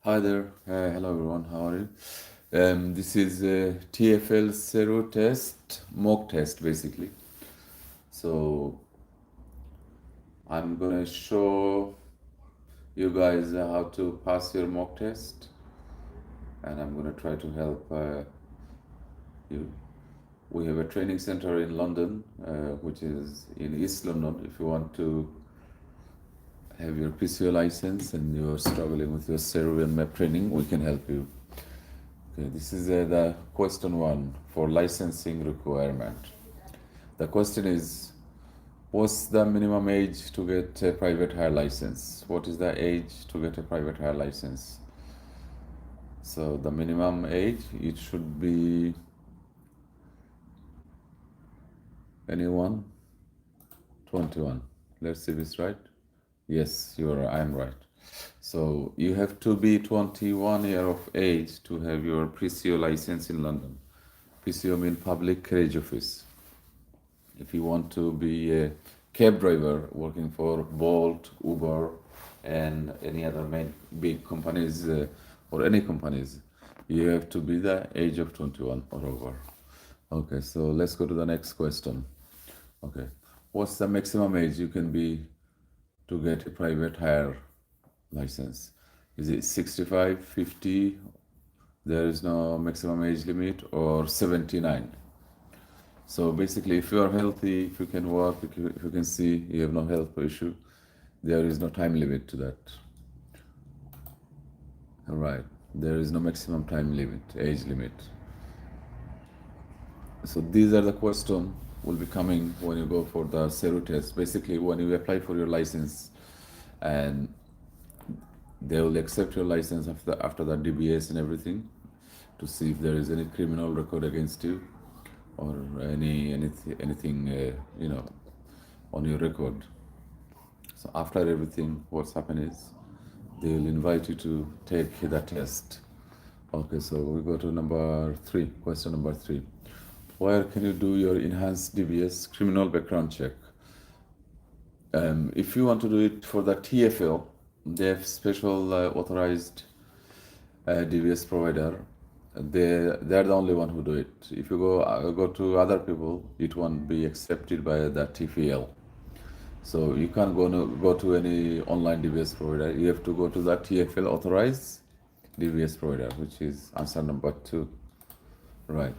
Hi there. Hello everyone. How are you? This is a TFL Zero test, mock test basically. So I'm gonna show you guys how to pass your mock test, and I'm gonna try to help you. We have a training center in London, which is in East London. If you want to have your PCO license and you're struggling with your Zero and MAP training, we can help you. Okay, this is the question one for licensing requirement. The question is, what's the minimum age to get a private hire license? What is the age to get a private hire license? So the minimum age, it should be anyone, 21. Let's see if it's right. Yes, I'm right. So you have to be 21 year of age to have your PCO license in London. PCO means Public Carriage Office. If you want to be a cab driver working for Bolt, Uber, and any other main big companies or any companies, you have to be the age of 21 or over. Okay, so let's go to the next question. Okay, what's the maximum age you can be to get a private hire license? Is it 65, 50? There is no maximum age limit, or 79? So basically, if you are healthy, if you can walk, if you can see, you have no health issue, there is no time limit to that. All right, there is no maximum time limit, age limit. So these are the questions will be coming when you go for the Zero test. Basically, when you apply for your license, and they will accept your license after the DBS and everything, to see if there is any criminal record against you or anything on your record. So after everything, what's happened is they will invite you to take the test. Okay, so we go to number three, question number three. Where can you do your enhanced DBS criminal background check? If you want to do it for the TFL, they have special authorized DBS provider. They're the only one who do it. If you go to other people, it won't be accepted by the TFL. So you can't go to any online DBS provider. You have to go to the TFL authorized DBS provider, which is answer number two. Right.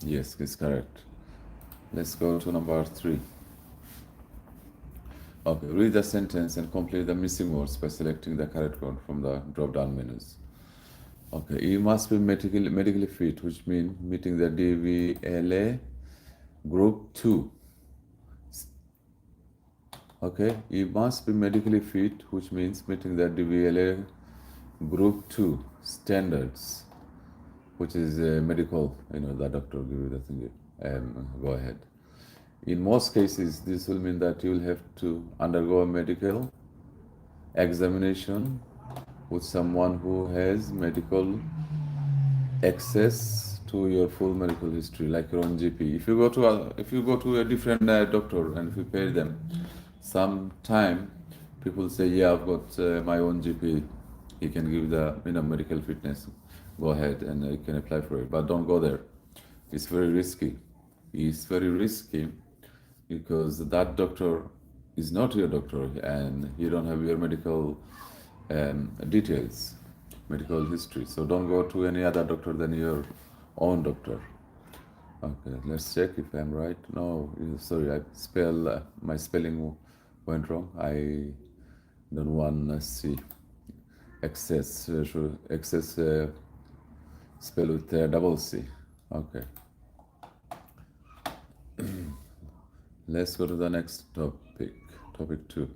Yes, it's correct. Let's go to number three. Okay, read the sentence and complete the missing words by selecting the correct one from the drop-down menus. Okay, you must be medically fit, which means meeting the DVLA group 2. Okay, you must be medically fit, which means meeting the DVLA group 2 standards, which is medical, the doctor give you the thing, go ahead. In most cases, this will mean that you will have to undergo a medical examination with someone who has medical access to your full medical history, like your own GP. If you go to a different doctor and if you pay them, sometime people say, "Yeah, I've got my own GP. He can give the medical fitness. Go ahead and you can apply for it, but don't go there. It's very risky. It's very risky because that doctor is not your doctor and you don't have your medical details, medical history. So don't go to any other doctor than your own doctor." Okay, let's check if I'm right. No, sorry, my spelling went wrong. I don't want to see excess spell with double C. Okay. Let's go to the next topic. Topic 2.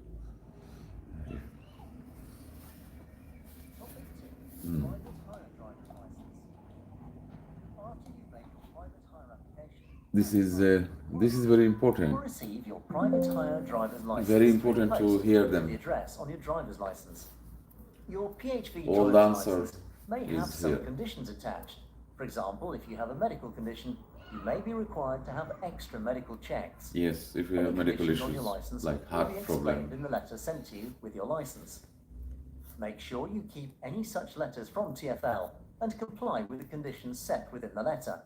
This is very important. You'll receive your private hire driver's license. Very important through the to post hear with them. the address on your driver's license. Your PHV All the driver's answer license may have is some here. conditions attached. For example, if you have a medical condition, you may be required to have extra medical checks. Yes, if you Any have medical conditions on issues your license like will heart be explained problem. in the letter sent to you with your license. Make sure you keep any such letters from TfL and comply with the conditions set within the letter.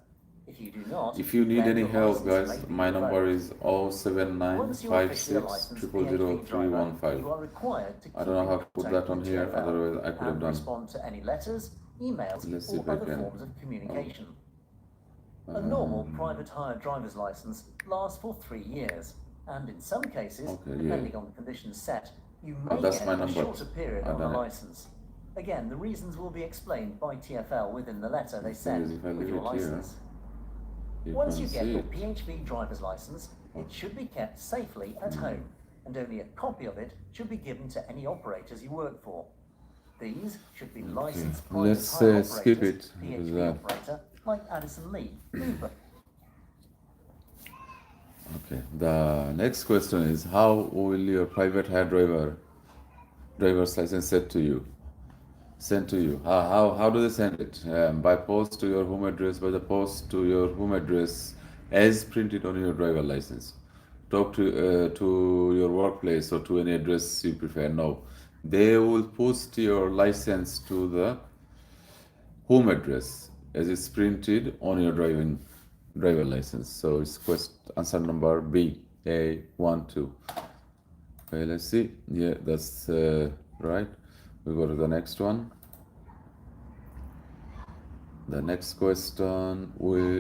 If you do not, If you need then any your help, license guys, may be my number revoked. is Once you're officially a 07956 licensed 000 PHV driver, 315. you are required to I keep don't know in how to put contact that on with here, TfL otherwise I could have and done. respond to any letters, emails, Let's see or if I other can. forms of communication. A normal private hire driver's license lasts for 3 years, and in some cases, Okay, yeah. depending on the conditions set, you may that's get my a number. shorter period I've on the done it. license. Again, the reasons will be explained by TfL within the letter they The thing is, send if I with leave your it here, license. you Once can you get see your it. PHV driver's license, it should be kept safely at home, and only a copy of it should be given to any operators you work for. These should be licensed private Let's hire skip operators, it, because, PHV operator like Addison Lee, Uber. Okay, the next question is, how will your private hire driver's license sent to you? How do they send it? By post to your home address, by the post to your home address as printed on your driver license. Talk to your workplace or to any address you prefer. No, they will post your license to the home address as it's printed on your driver license. So it's answer number B, A12. Okay, let's see. Yeah, that's right. We go to the next one. The next question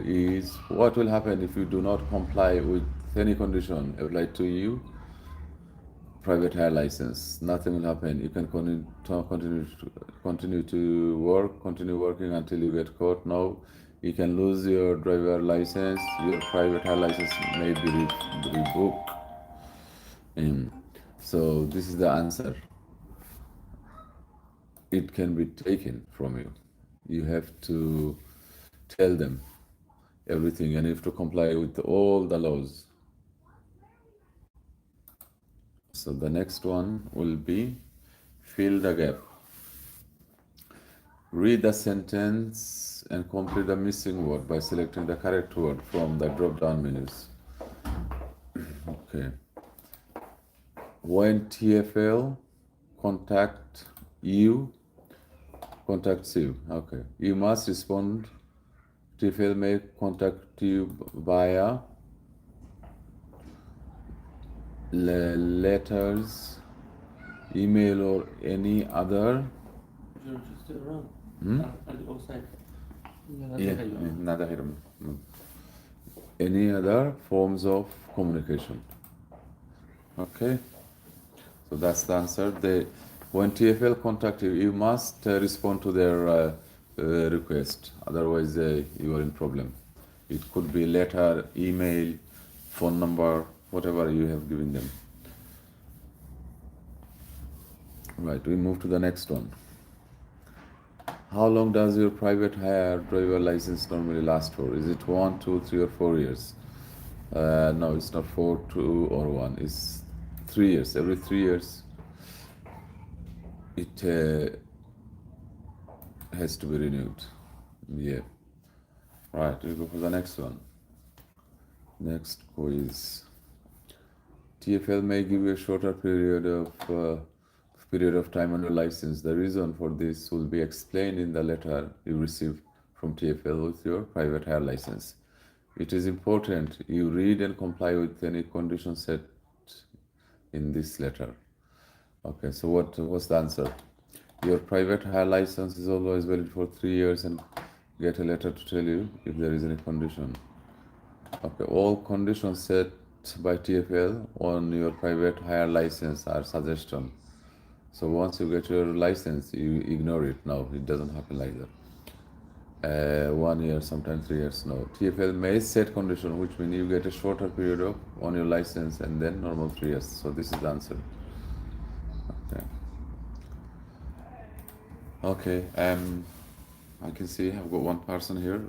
is, what will happen if you do not comply with any condition applied to you? Private hire license. Nothing will happen. You can continue to work, continue working until you get caught. No, you can lose your driver license. Your private hire license may be revoked. So this is the answer. It can be taken from you. You have to tell them everything, and you have to comply with all the laws. So the next one will be fill the gap. Read the sentence and complete the missing word by selecting the correct word from the drop-down menus. Okay. When TfL contacts you, okay, you must respond. TfL may contact you via letters, email, or any other. George is still around. Are they outside? Any other forms of communication. Okay, so that's the answer. When TfL contact you, you must respond to their request. Otherwise, you are in problem. It could be letter, email, phone number, whatever you have given them. Right, we move to the next one. How long does your private hire driver license normally last for? Is it 1, 2, 3, or 4 years? No, it's not 4, 2, or 1. It's 3 years. Every 3 years, it has to be renewed. Yeah. Right, we go for the next one. Next quiz. TfL may give you a shorter period of time on your license. The reason for this will be explained in the letter you receive from TfL with your private hire license. It is important you read and comply with any conditions set in this letter. Okay, so what's the answer? Your private hire license is always valid for 3 years, and get a letter to tell you if there is any condition. Okay, all conditions set by TfL on your private hire license are suggestion. So once you get your license, you ignore it. No, it doesn't happen like that. 1 year, sometimes 3 years. No, TfL may set condition, which means you get a shorter period on your license and then normal 3 years. So this is the answer. Okay. I can see I've got one person here.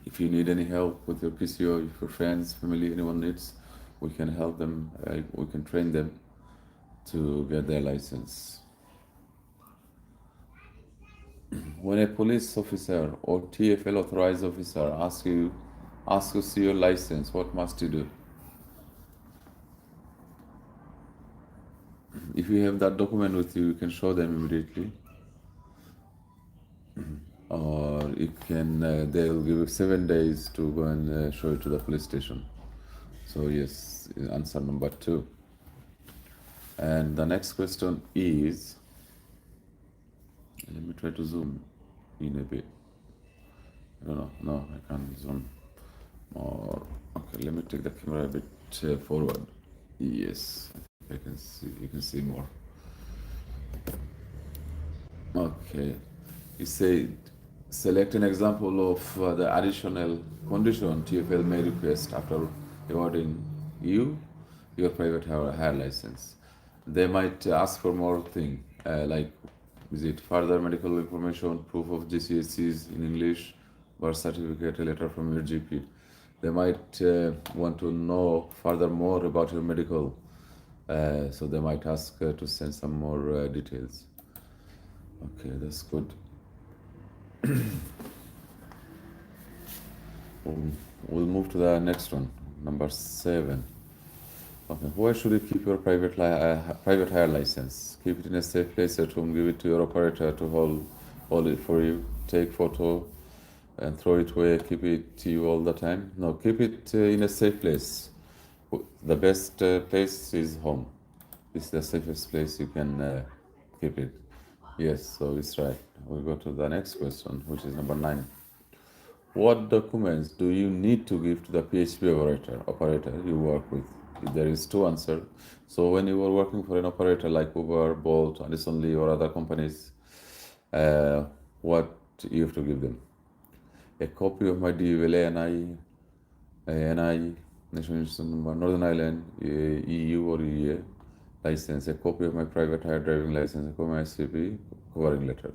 If you need any help with your PCO, if your friends, family, anyone needs, we can help them. We can train them to get their license. When a police officer or TfL authorized officer asks you to see your license, what must you do? if you have that document with you, you can show them immediately, or you can. They'll give you 7 days to go and show it to the police station. So yes, answer number 2. And the next question is, let me try to zoom in a bit. I don't know, no, I can't zoom more. Okay, let me take the camera a bit forward. Yes, I can see, you can see more. Okay, you say select an example of the additional condition TFL may request after awarding you your private hire license. They might ask for more thing, like is it further medical information, proof of GCSEs in English, birth certificate, a letter from your GP. They might want to know further more about your medical, so they might ask to send some more details. Okay, that's good. We'll move to the next one, number 7. Okay, where should you keep your private hire license? Keep it in a safe place at home. Give it to your operator to hold it for you. Take photo and throw it away. Keep it to you all the time. No, keep it in a safe place. The best place is home. This is the safest place you can keep it. Yes, so it's right. We'll go to the next question, which is number 9. What documents do you need to give to the PHP operator you work with? There is 2 answers. So when you are working for an operator like Uber, Bolt, Addison Lee, or other companies, what you have to give them? A copy of my DVLA, NI, National Insurance Number, Northern Ireland, EU or EEA license, a copy of my private hire driving license, a copy of my SCP covering letter.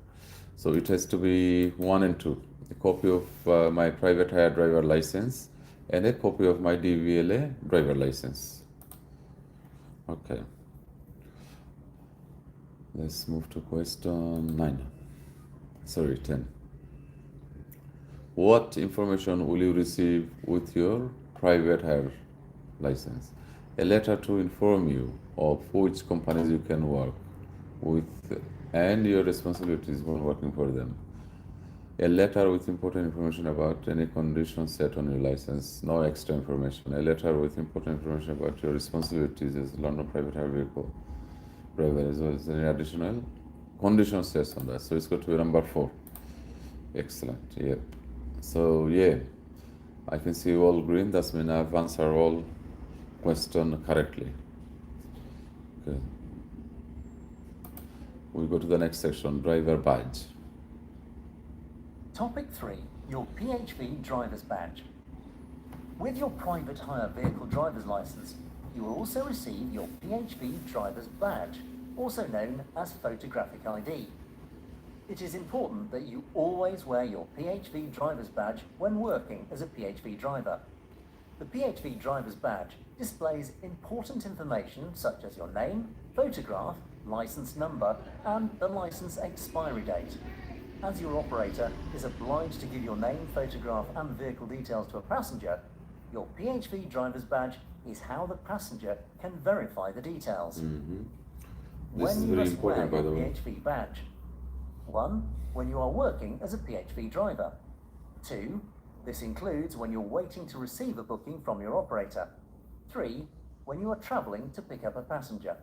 So it has to be 1 and 2. A copy of my private hire driver license and a copy of my DVLA driver license. Okay. Let's move to question 9. Sorry, 10. What information will you receive with your private hire license? A letter to inform you of which companies you can work with and your responsibilities when working for them. A letter with important information about any conditions set on your license, no extra information. A letter with important information about your responsibilities as a London private hire vehicle driver, as well as any additional conditions set on that. So it's got to be number 4. Excellent. Yeah. So yeah, I can see all green. That's mean I've answered all question correctly. Okay. We go to the next section, driver badge. Topic 3, your PHV driver's badge. With your private hire vehicle driver's license, you will also receive your PHV driver's badge, also known as photographic ID. It is important that you always wear your PHV driver's badge when working as a PHV driver. The PHV driver's badge displays important information such as your name, photograph, license number, and the license expiry date. As your operator is obliged to give your name, photograph, and vehicle details to a passenger, your PHV driver's badge is how the passenger can verify the details. This is very important, by the way. PHV badge. 1. When you are working as a PHV driver. 2. This includes when you're waiting to receive a booking from your operator. 3. When you are travelling to pick up a passenger.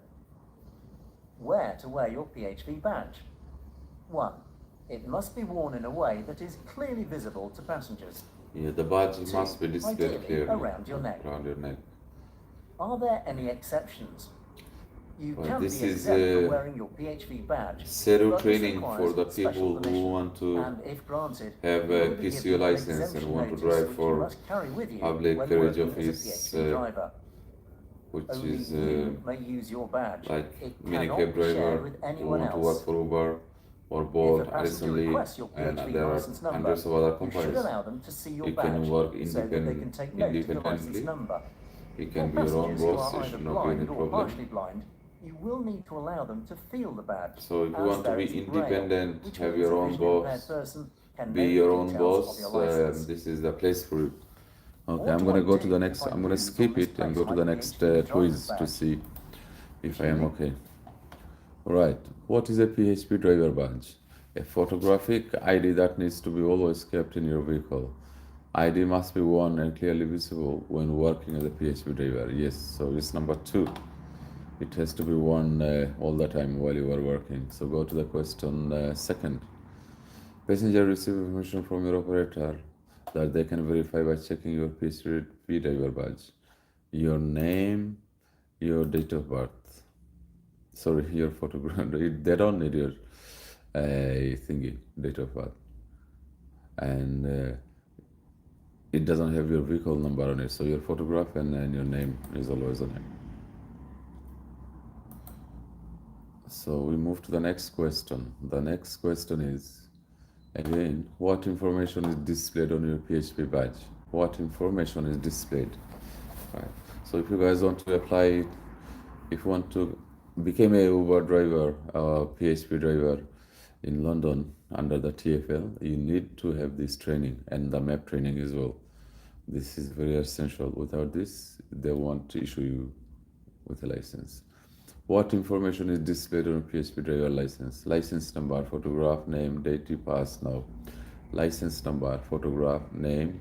Where to wear your PHV badge? 1. It must be worn in a way that is clearly visible to passengers. Yeah, the badge 2. must be displayed Ideally clearly around your neck. Around your neck. Are there any exceptions? You Well, can be this is, exempt from wearing your PHV badge, Zero but this training requires for the special people who permission, want to and if granted, have you a will be PCU given an license and exemption want to notice drive which you for must carry with you public when carriage working office, as a PHV driver. which Only is you may use your badge. like It minicab cannot be shared driver with who anyone want to work else. for Uber or If Bolt, a passenger Addison Lee, requests your and PHV there are license number, hundreds of other you should companies. allow them to see your You can badge work so that they can take note of the license independently. number. You For can be your own passengers who boss, are it either should not be any blind or problem. partially blind, you will need to allow them to feel the badge. So if you as want to there be is braille, independent, which have means your a own visually impaired boss, person can be know your the own details boss, of your license. this is the place for you. Okay, What I'm do going to I go to do the if next, I I'm going to lose or skip it and misplace go to my the next PHV driver's quiz to badge? see if I am okay. Right. What is a PHP driver badge? A photographic ID that needs to be always kept in your vehicle. ID must be worn and clearly visible when working as a PHP driver. Yes, so it's number 2. It has to be worn all the time while you are working. So go to the question second. Passenger receive information from your operator that they can verify by checking your PHP driver badge. Your name, your date of birth. Sorry, your photograph. They don't need your thingy, date of birth. And it doesn't have your vehicle number on it. So your photograph and your name is always on it. So we move to the next question. The next question is, again, what information is displayed on your PHP badge? What information is displayed? Right. So if you guys want to apply, if you want to become a Uber driver, a PHP driver in London under the TFL, you need to have this training and the map training as well. This is very essential. Without this, they won't issue you with a license. What information is displayed on a PHP driver license? License number, photograph, name, date you pass now. License number, photograph, name,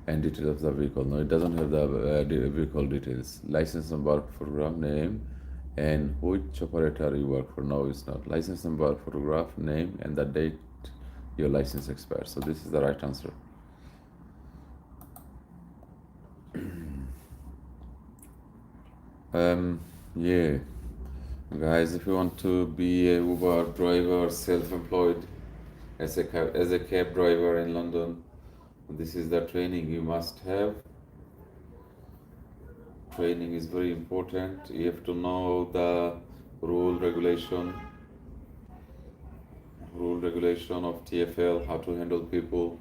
and details of the vehicle. No, it doesn't have the vehicle details. License number, photograph, name, and which operator you work for. No, it's not. License number, photograph, name, and the date your license expires. So this is the right answer. Yeah, guys, if you want to be a Uber driver, self-employed, as a cab driver in London, this is the training you must have. Training is very important. You have to know the regulation of TFL, how to handle people,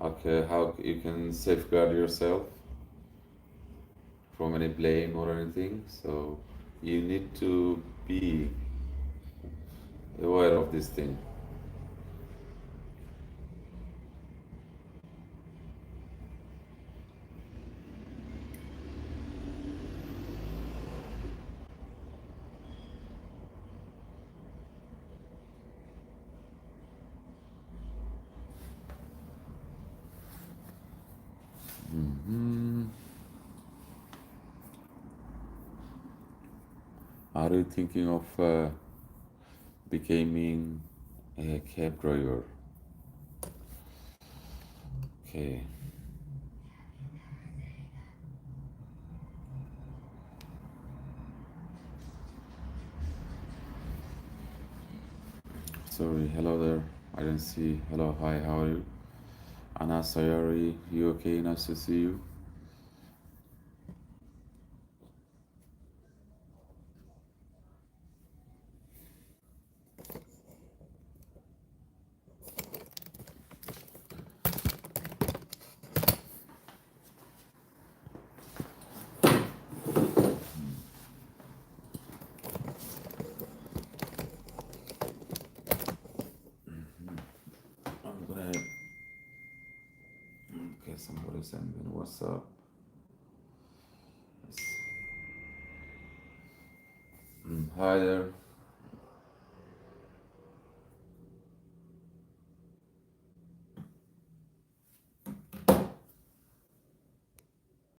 how you can safeguard yourself from any blame or anything. So you need to be aware of this thing. Are you thinking of becoming a cab driver? Okay. Sorry, hello there. I didn't see. Hello, hi, how are you? Anna Sayari, you okay? Nice to see you. I'm gonna. Okay, somebody sent me on WhatsApp. Hi there.